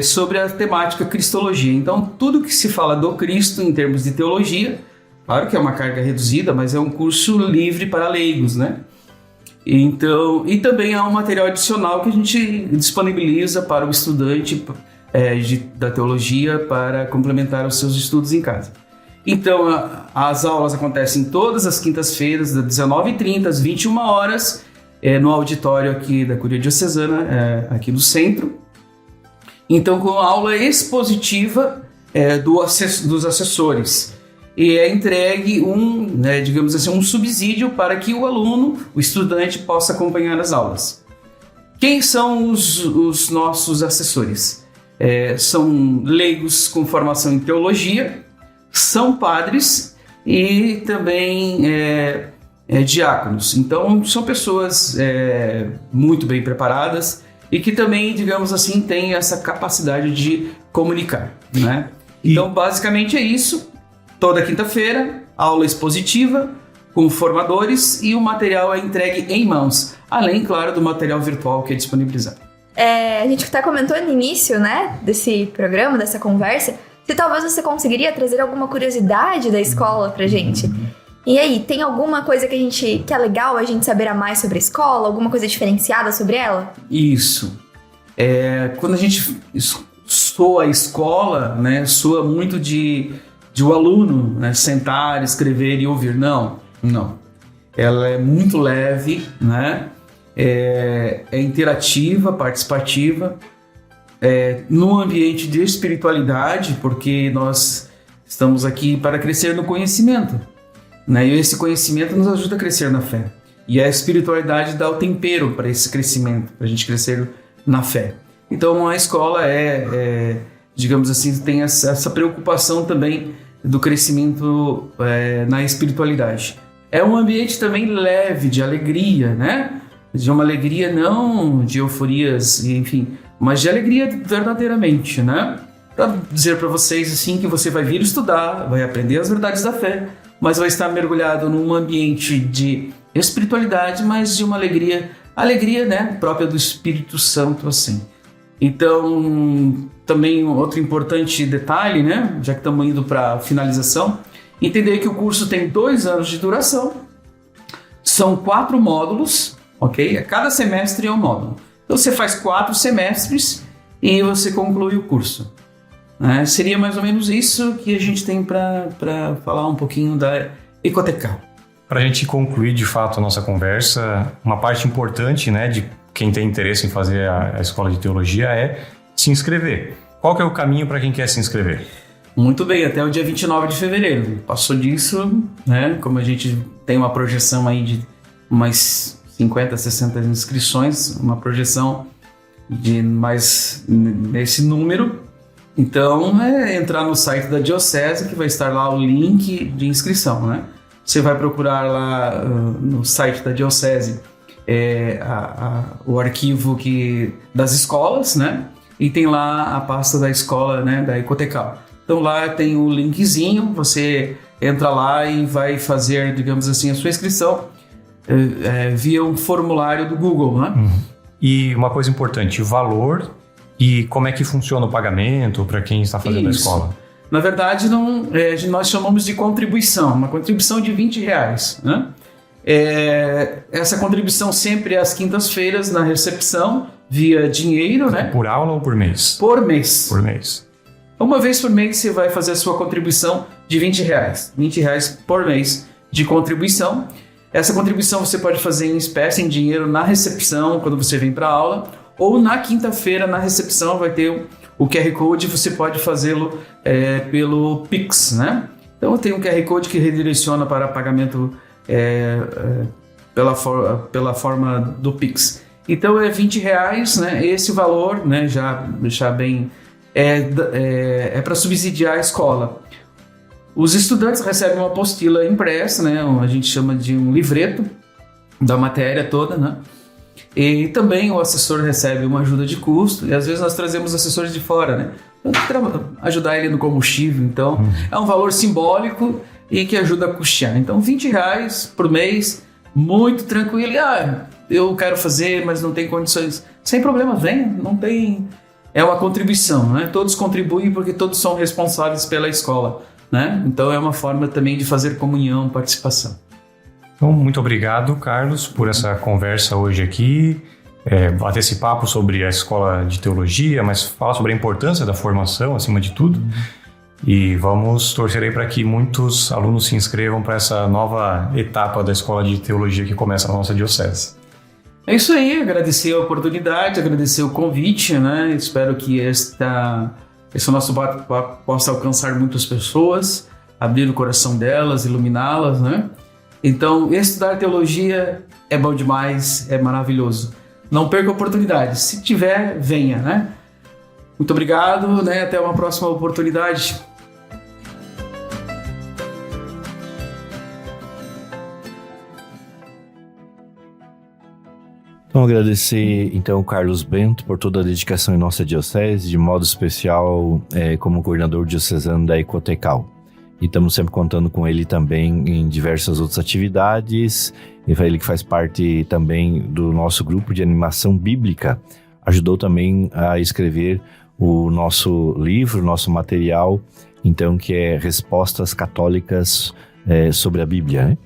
sobre a temática Cristologia. Então, tudo que se fala do Cristo em termos de teologia, claro que é uma carga reduzida, mas é um curso livre para leigos, né? Então, e também há um material adicional que a gente disponibiliza para o estudante da teologia para complementar os seus estudos em casa. Então, as aulas acontecem todas as quintas-feiras, das 19h30 às 21h, no auditório aqui da Curia Diocesana, aqui do centro. Então, com a aula expositiva dos assessores. E é entregue digamos assim, um subsídio para que o aluno, o estudante, possa acompanhar as aulas. Quem são os nossos assessores? São leigos com formação em teologia, são padres e também diáconos. Então, são pessoas muito bem preparadas e que também, digamos assim, têm essa capacidade de comunicar, né? Então, basicamente é isso. Toda quinta-feira, aula expositiva com formadores e o material é entregue em mãos, além, claro, do material virtual que é disponibilizado. A gente até comentou no início, né, desse programa, dessa conversa, se talvez você conseguiria trazer alguma curiosidade da escola pra gente. E aí, tem alguma coisa que é legal a gente saber a mais sobre a escola? Alguma coisa diferenciada sobre ela? Isso. Quando a gente soa a escola, né, soa muito de o aluno, né, sentar, escrever e ouvir. Não. Ela é muito leve, né? É interativa, participativa, num ambiente de espiritualidade, porque nós estamos aqui para crescer no conhecimento, né? E esse conhecimento nos ajuda a crescer na fé. E a espiritualidade dá o tempero para esse crescimento, para a gente crescer na fé. Então a escola digamos assim, tem essa preocupação também do crescimento na espiritualidade. É um ambiente também leve, de alegria, né? De uma alegria não de euforias, enfim, mas de alegria verdadeiramente, né? Para dizer para vocês assim que você vai vir estudar, vai aprender as verdades da fé, mas vai estar mergulhado num ambiente de espiritualidade, mas de uma alegria, né, própria do Espírito Santo, assim. Então, também outro importante detalhe, né, já que estamos indo para a finalização, entender que o curso tem 2 anos de duração, são 4 módulos, ok? Cada semestre é um módulo. Então, você faz 4 semestres e você conclui o curso. Seria mais ou menos isso que a gente tem para falar um pouquinho da Ecotecal. Para a gente concluir, de fato, a nossa conversa, uma parte importante, né, de quem tem interesse em fazer a escola de teologia é se inscrever. Qual que é o caminho para quem quer se inscrever? Muito bem, até o dia 29 de fevereiro. Passou disso, né? Como a gente tem uma projeção aí de umas 50, 60 inscrições, uma projeção de mais nesse número. Então, entrar no site da Diocese, que vai estar lá o link de inscrição, né? Você vai procurar lá no site da Diocese o arquivo das escolas, né? E tem lá a pasta da escola, né, da Ecotecal. Então lá tem o linkzinho, você entra lá e vai fazer, digamos assim, a sua inscrição via um formulário do Google, né? E uma coisa importante, o valor e como é que funciona o pagamento para quem está fazendo a escola? Na verdade, nós chamamos de contribuição, uma contribuição de R$20, né? Essa contribuição sempre às quintas-feiras na recepção, via dinheiro, né? Por aula ou por mês? Por mês. Por mês. Uma vez por mês você vai fazer a sua contribuição de R$20. R$20 por mês de contribuição. Essa contribuição você pode fazer em espécie, em dinheiro, na recepção, quando você vem para a aula, ou na quinta-feira, na recepção, vai ter o QR Code, você pode fazê-lo pelo Pix, né? Então tem um QR Code que redireciona para pagamento pela forma do Pix. Então é R$20, né? Esse valor, né? Já deixar bem... É para subsidiar a escola. Os estudantes recebem uma apostila impressa, né? A gente chama de um livreto da matéria toda, né? E também o assessor recebe uma ajuda de custo, e às vezes nós trazemos assessores de fora, né? Para ajudar ele no combustível. Então, é um valor simbólico e que ajuda a custear. Então, R$20 por mês, muito tranquilo. Eu quero fazer, mas não tem condições. Sem problema, venha, não tem... É uma contribuição, né? Todos contribuem porque todos são responsáveis pela escola, né? Então, é uma forma também de fazer comunhão, participação. Então, muito obrigado, Carlos, por essa conversa hoje aqui, bater esse papo sobre a escola de teologia, mas falar sobre a importância da formação, acima de tudo. E vamos torcer aí para que muitos alunos se inscrevam para essa nova etapa da escola de teologia que começa na nossa diocese. É isso aí, agradecer a oportunidade, agradecer o convite, né? Espero que esse nosso bate-papo possa alcançar muitas pessoas, abrir o coração delas, iluminá-las, né? Então, estudar teologia é bom demais, é maravilhoso. Não perca a oportunidade. Se tiver, venha, né? Muito obrigado, né? Até uma próxima oportunidade. Então, agradecer então o Carlos Bento por toda a dedicação em nossa diocese, de modo especial como coordenador diocesano da Ecotecal. E estamos sempre contando com ele também em diversas outras atividades. Ele que faz parte também do nosso grupo de animação bíblica, ajudou também a escrever o nosso livro, nosso material, então, que é Respostas Católicas sobre a Bíblia, né?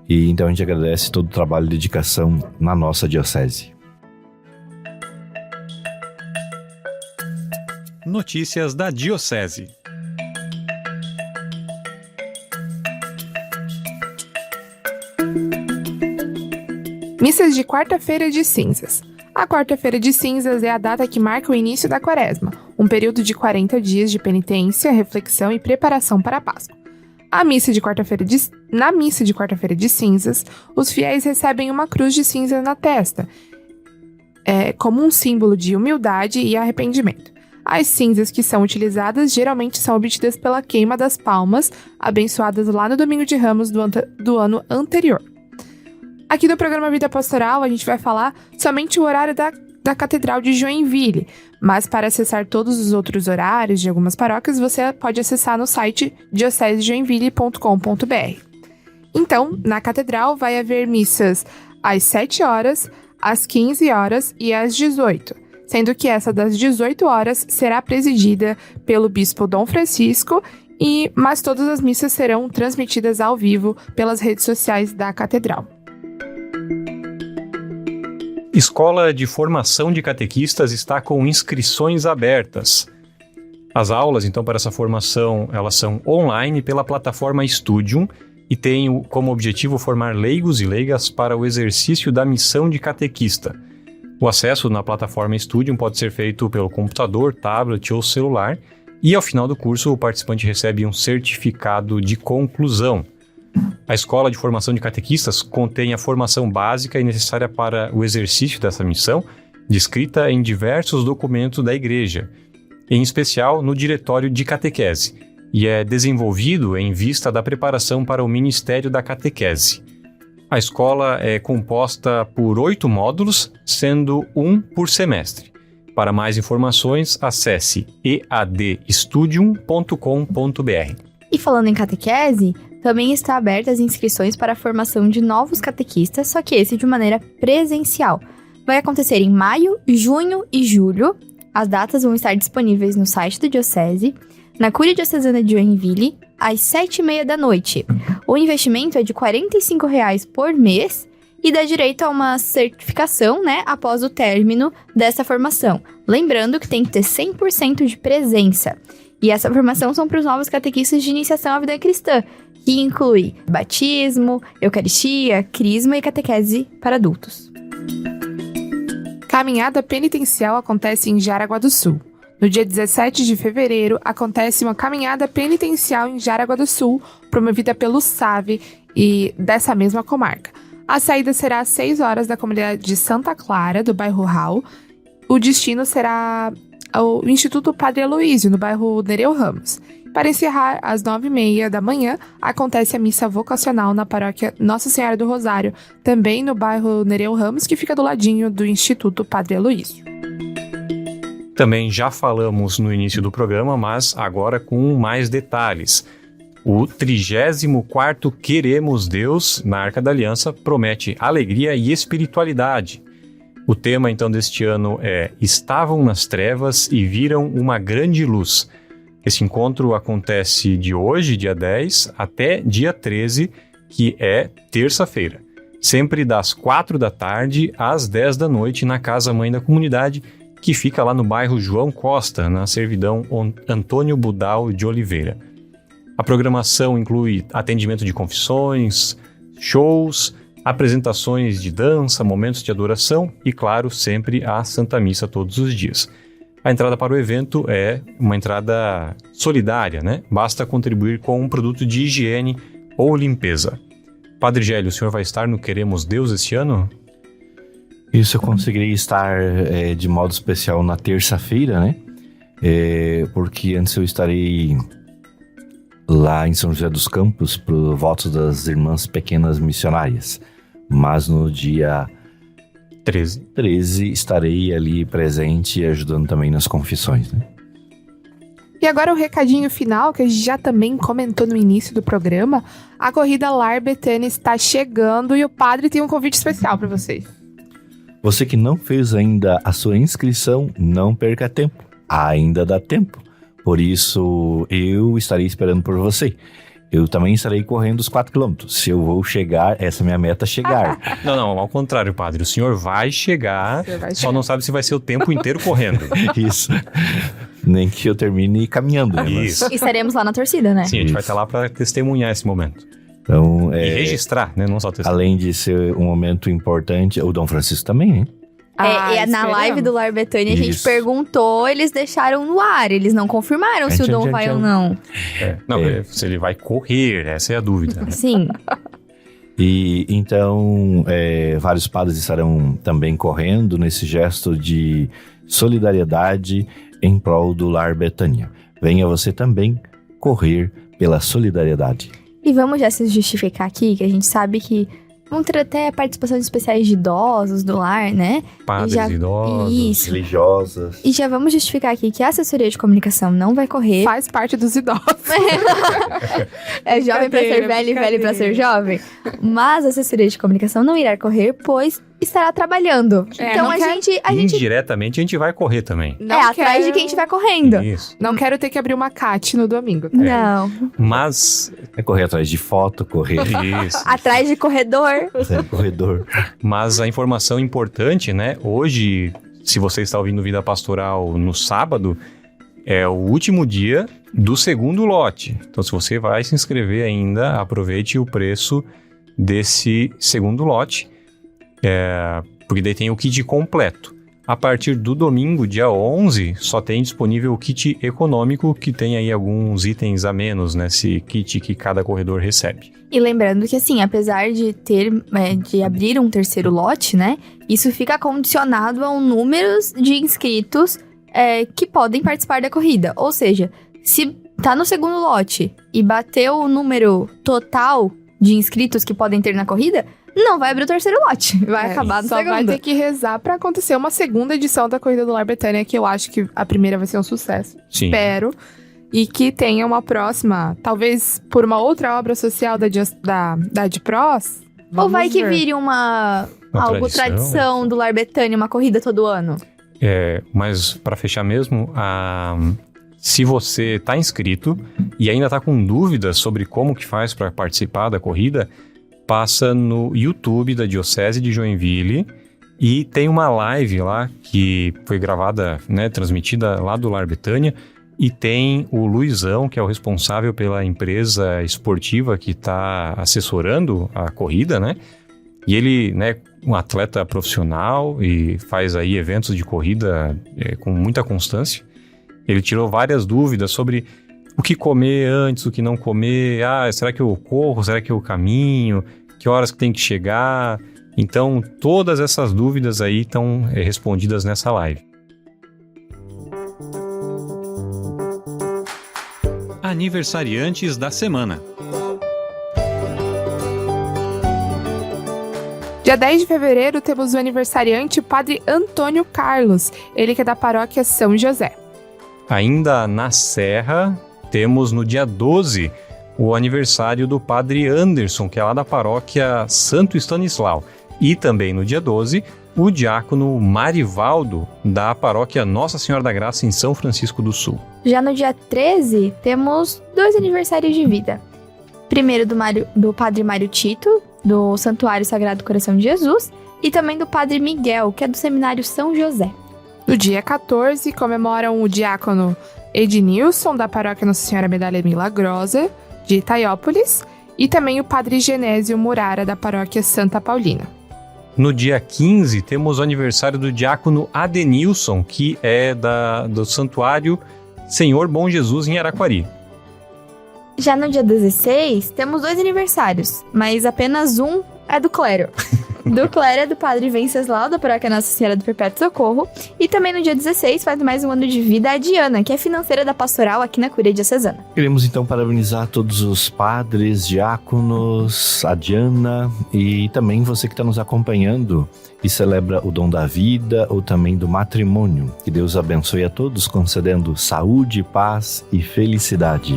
E então a gente agradece todo o trabalho e dedicação na nossa diocese. Notícias da Diocese. Missas de quarta-feira de cinzas. A quarta-feira de cinzas é a data que marca o início da Quaresma, um período de 40 dias de penitência, reflexão e preparação para a Páscoa. Na missa de quarta-feira de cinzas, os fiéis recebem uma cruz de cinza na testa, como um símbolo de humildade e arrependimento. As cinzas que são utilizadas geralmente são obtidas pela queima das palmas, abençoadas lá no Domingo de Ramos do ano anterior. Aqui no programa Vida Pastoral, a gente vai falar somente o horário da Catedral de Joinville, mas para acessar todos os outros horários de algumas paróquias, você pode acessar no site diocesejoinville.com.br. Então, na Catedral vai haver missas às 7 horas, às 15 horas e às 18, sendo que essa das 18 horas será presidida pelo Bispo Dom Francisco, mas todas as missas serão transmitidas ao vivo pelas redes sociais da Catedral. Escola de Formação de Catequistas está com inscrições abertas. As aulas, então, para essa formação, elas são online pela plataforma Studium e têm como objetivo formar leigos e leigas para o exercício da missão de catequista. O acesso na plataforma Studium pode ser feito pelo computador, tablet ou celular e, ao final do curso, o participante recebe um certificado de conclusão. A Escola de Formação de Catequistas contém a formação básica e necessária para o exercício dessa missão, descrita em diversos documentos da Igreja, em especial no Diretório de Catequese, e é desenvolvido em vista da preparação para o Ministério da Catequese. A escola é composta por 8 módulos, sendo um por semestre. Para mais informações, acesse eadstudium.com.br. E falando em catequese, também está aberta as inscrições para a formação de novos catequistas, só que esse de maneira presencial. Vai acontecer em maio, junho e julho. As datas vão estar disponíveis no site da Diocese, na Cúria Diocesana de Joinville, às 7h30 da noite. O investimento é de R$ 45 por mês e dá direito a uma certificação, após o término dessa formação. Lembrando que tem que ter 100% de presença. E essa formação são para os novos catequistas de iniciação à vida cristã, que inclui batismo, eucaristia, crisma e catequese para adultos. Caminhada penitencial acontece em Jaraguá do Sul. No dia 17 de fevereiro, acontece uma caminhada penitencial em Jaraguá do Sul, promovida pelo SAVE e dessa mesma comarca. A saída será às 6 horas da comunidade de Santa Clara, do bairro Raul. O destino será o Instituto Padre Aloísio, no bairro Nereu Ramos. Para encerrar, às 9h30 da manhã, acontece a missa vocacional na paróquia Nossa Senhora do Rosário, também no bairro Nereu Ramos, que fica do ladinho do Instituto Padre Aloísio. Também já falamos no início do programa, mas agora com mais detalhes. O 34º Queremos Deus na Arca da Aliança promete alegria e espiritualidade. O tema, então, deste ano é Estavam nas Trevas e Viram uma Grande Luz. Esse encontro acontece de hoje, dia 10, até dia 13, que é terça-feira. Sempre das 4 da tarde às 10 da noite na Casa Mãe da Comunidade, que fica lá no bairro João Costa, na servidão Antônio Budal de Oliveira. A programação inclui atendimento de confissões, shows, apresentações de dança, momentos de adoração e, claro, sempre a Santa Missa todos os dias. A entrada para o evento é uma entrada solidária, né? Basta contribuir com um produto de higiene ou limpeza. Padre Gélio, o senhor vai estar no Queremos Deus este ano? Isso, eu conseguirei estar de modo especial na terça-feira, né? Porque antes eu estarei lá em São José dos Campos pro voto das Irmãs Pequenas Missionárias. Mas no dia 13 estarei ali presente e ajudando também nas confissões, né? E agora o recadinho final, que a gente já também comentou no início do programa. A corrida Lar Betânia está chegando e o padre tem um convite especial para vocês. Você que não fez ainda a sua inscrição, não perca tempo. Ainda dá tempo. Por isso, eu estarei esperando por você. Eu também estarei correndo os 4 km. Se eu vou chegar, essa é a minha meta, chegar. Não, ao contrário, padre. O senhor vai chegar, só não sabe se vai ser o tempo inteiro correndo. Isso. Nem que eu termine caminhando, né? Isso. E estaremos lá na torcida, né? Sim, a gente vai estar lá para testemunhar esse momento. Então, E registrar, né? Não só testemunhar. além de ser um momento importante, o Dom Francisco também, né? Na live do Lar Betânia a gente Isso. perguntou, eles deixaram no ar, eles não confirmaram se o Dom vai ou não. Se ele vai correr, essa é a dúvida. Né? Sim. E então, vários padres estarão também correndo nesse gesto de solidariedade em prol do Lar Betânia. Venha você também correr pela solidariedade. E vamos já se justificar aqui, que a gente sabe que vão ter até participações especiais de idosos do lar, né? Padres já- idosos. Isso. Religiosas. E já vamos justificar aqui que a assessoria de comunicação não vai correr. Faz parte dos idosos. É jovem pra ser velho e velho pra ser jovem. Mas a assessoria de comunicação não irá correr, pois estará trabalhando. Então não a quer- gente Indiretamente a gente vai correr também. atrás de quem estiver correndo. Isso. Não quero ter que abrir uma CAT no domingo. Tá? Não. Mas, É correr atrás de foto, correr isso. Atrás de corredor. no corredor. Mas a informação importante, né? Hoje, se você está ouvindo Vida Pastoral no sábado, é o último dia do segundo lote. Então, se você vai se inscrever ainda, aproveite o preço desse segundo lote, porque daí tem o kit completo. A partir do domingo, dia 11, só tem disponível o kit econômico, que tem aí alguns itens a menos nesse kit que cada corredor recebe. E lembrando que, assim, apesar de de abrir um terceiro lote, né? Isso fica condicionado a um número de inscritos que podem participar da corrida. Ou seja, se tá no segundo lote e bateu o número total de inscritos que podem ter na corrida, não vai abrir o terceiro lote. Vai acabar no Só segundo. vai ter que rezar pra acontecer uma segunda edição da Corrida do Lar Betânia, que eu acho que a primeira vai ser um sucesso. Sim. Espero. E que tenha uma próxima, talvez por uma outra obra social da Adpros. Ou vai Vamos que ver. vire Uma tradição do Lar Betânia, uma corrida todo ano. Mas para fechar mesmo, se você está inscrito e ainda está com dúvidas sobre como que faz para participar da corrida, passa no YouTube da Diocese de Joinville e tem uma live lá que foi gravada, né, transmitida lá do Lar Betânia, e tem o Luizão, que é o responsável pela empresa esportiva que está assessorando a corrida, né? E ele, né, um atleta profissional e faz aí eventos de corrida com muita constância. Ele tirou várias dúvidas sobre o que comer antes, o que não comer. Será que eu corro? Será que eu caminho? Que horas que tem que chegar? Então, todas essas dúvidas aí estão respondidas nessa live. Aniversariantes da semana. Dia 10 de fevereiro temos o aniversariante Padre Antônio Carlos, ele que é da paróquia São José. Ainda na Serra, temos no dia 12 o aniversário do Padre Anderson, que é lá da paróquia Santo Estanislau. E também no dia 12, o diácono Marivaldo, da paróquia Nossa Senhora da Graça, em São Francisco do Sul. Já no dia 13, temos 2 aniversários de vida. Primeiro do Padre Mário Tito, do Santuário Sagrado Coração de Jesus, e também do Padre Miguel, que é do Seminário São José. No dia 14, comemoram o diácono Ednilson, da paróquia Nossa Senhora Medalha Milagrosa, de Itaiópolis, e também o Padre Genésio Murara, da paróquia Santa Paulina. No dia 15, temos o aniversário do diácono Adenilson, que é do Santuário Senhor Bom Jesus em Araquari. Já no dia 16, temos 2 aniversários, mas apenas um é do clero. Do clero é do Padre Venceslau, da paróquia Nossa Senhora do Perpétuo Socorro. E também no dia 16 faz mais um ano de vida a Diana, que é financeira da pastoral aqui na Cúria Diocesana. Queremos então parabenizar todos os padres, diáconos, a Diana e também você que está nos acompanhando e celebra o dom da vida ou também do matrimônio. Que Deus abençoe a todos, concedendo saúde, paz e felicidade.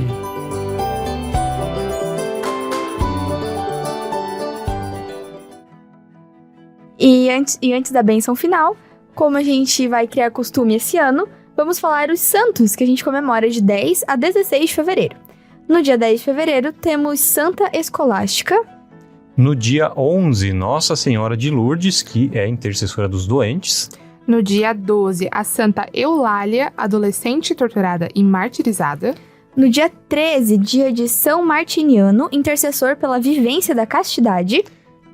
E antes da bênção final, como a gente vai criar costume esse ano, vamos falar os santos que a gente comemora de 10 a 16 de fevereiro. No dia 10 de fevereiro, temos Santa Escolástica. No dia 11, Nossa Senhora de Lourdes, que é intercessora dos doentes. No dia 12, a Santa Eulália, adolescente torturada e martirizada. No dia 13, dia de São Martiniano, intercessor pela vivência da castidade.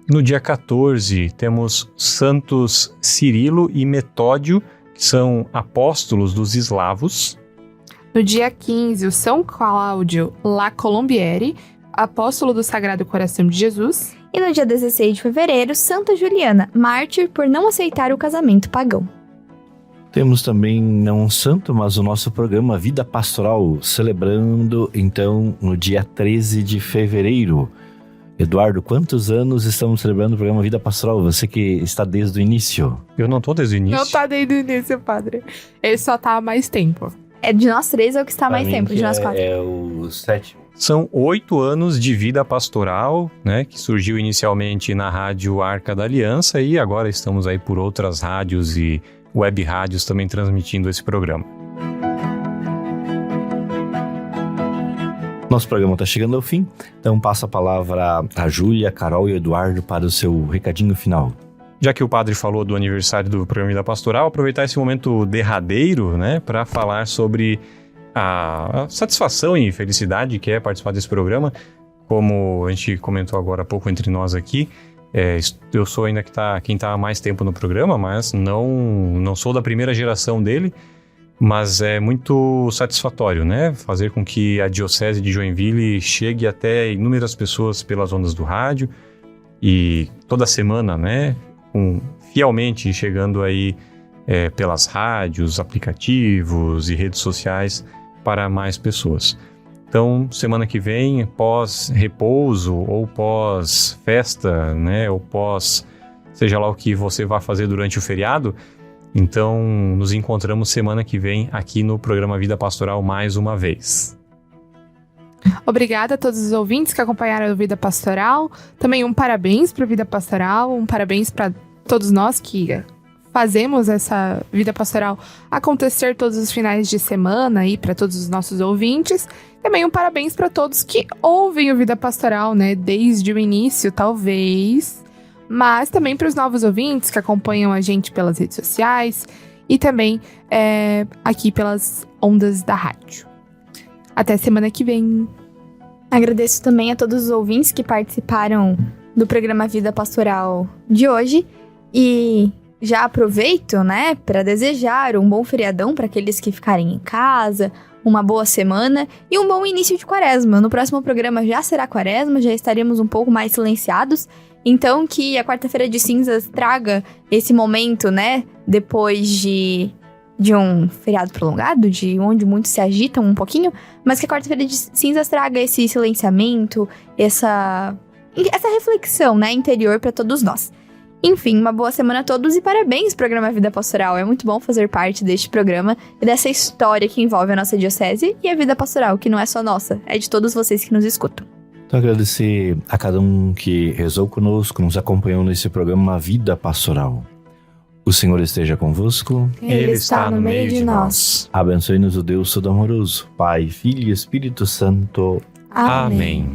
No dia 14, temos Santos Cirilo e Metódio, que são apóstolos dos eslavos. No dia 15, o São Cláudio La Colombiere, apóstolo do Sagrado Coração de Jesus. E no dia 16 de fevereiro, Santa Juliana, mártir por não aceitar o casamento pagão. Temos também, não um santo, mas o nosso programa Vida Pastoral, celebrando então no dia 13 de fevereiro. Eduardo, quantos anos estamos celebrando o programa Vida Pastoral? Você que está desde o início. Eu não tô desde o início. Não tá desde o início, padre. Ele só tá há mais tempo. É de nós 3 é o que está mais tempo, de nós 4. É o 7º. São 8 anos de vida pastoral, né, que surgiu inicialmente na rádio Arca da Aliança e agora estamos aí por outras rádios e web rádios também transmitindo esse programa. Nosso programa está chegando ao fim, então passo a palavra a Júlia, a Carol e o Eduardo para o seu recadinho final. Já que o padre falou do aniversário do programa Vida Pastoral, aproveitar esse momento derradeiro, né, para falar sobre a satisfação e felicidade que é participar desse programa. Como a gente comentou agora há pouco entre nós aqui, eu sou ainda quem está há mais tempo no programa, mas não sou da primeira geração dele. Mas é muito satisfatório, né? Fazer com que a Diocese de Joinville chegue até inúmeras pessoas pelas ondas do rádio e toda semana, né? Fielmente chegando aí pelas rádios, aplicativos e redes sociais para mais pessoas. Então, semana que vem, pós-repouso ou pós-festa, né? Ou seja lá o que você vai fazer durante o feriado. Então, nos encontramos semana que vem aqui no programa Vida Pastoral mais uma vez. Obrigada a todos os ouvintes que acompanharam o Vida Pastoral. Também um parabéns para o Vida Pastoral, um parabéns para todos nós que fazemos essa Vida Pastoral acontecer todos os finais de semana e para todos os nossos ouvintes. Também um parabéns para todos que ouvem o Vida Pastoral, né, desde o início, talvez. Mas também para os novos ouvintes que acompanham a gente pelas redes sociais e também aqui pelas ondas da rádio. Até semana que vem. Agradeço também a todos os ouvintes que participaram do programa Vida Pastoral de hoje e já aproveito, né, para desejar um bom feriadão para aqueles que ficarem em casa, uma boa semana e um bom início de quaresma. No próximo programa já será quaresma, já estaremos um pouco mais silenciados. Então, que a quarta-feira de cinzas traga esse momento, né? Depois de um feriado prolongado, de onde muitos se agitam um pouquinho, mas que a quarta-feira de cinzas traga esse silenciamento, essa reflexão, né, interior para todos nós. Enfim, uma boa semana a todos e parabéns, programa Vida Pastoral. É muito bom fazer parte deste programa e dessa história que envolve a nossa diocese e a vida pastoral, que não é só nossa, é de todos vocês que nos escutam. Então, agradecer a cada um que rezou conosco, nos acompanhou nesse programa Vida Pastoral. O Senhor esteja convosco. Ele está no meio de nós. Abençoe-nos o Deus Todo-Amoroso, Pai, Filho e Espírito Santo. Amém.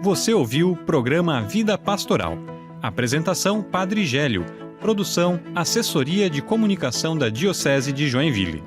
Você ouviu o programa Vida Pastoral. Apresentação Padre Gélio. Produção Assessoria de Comunicação da Diocese de Joinville.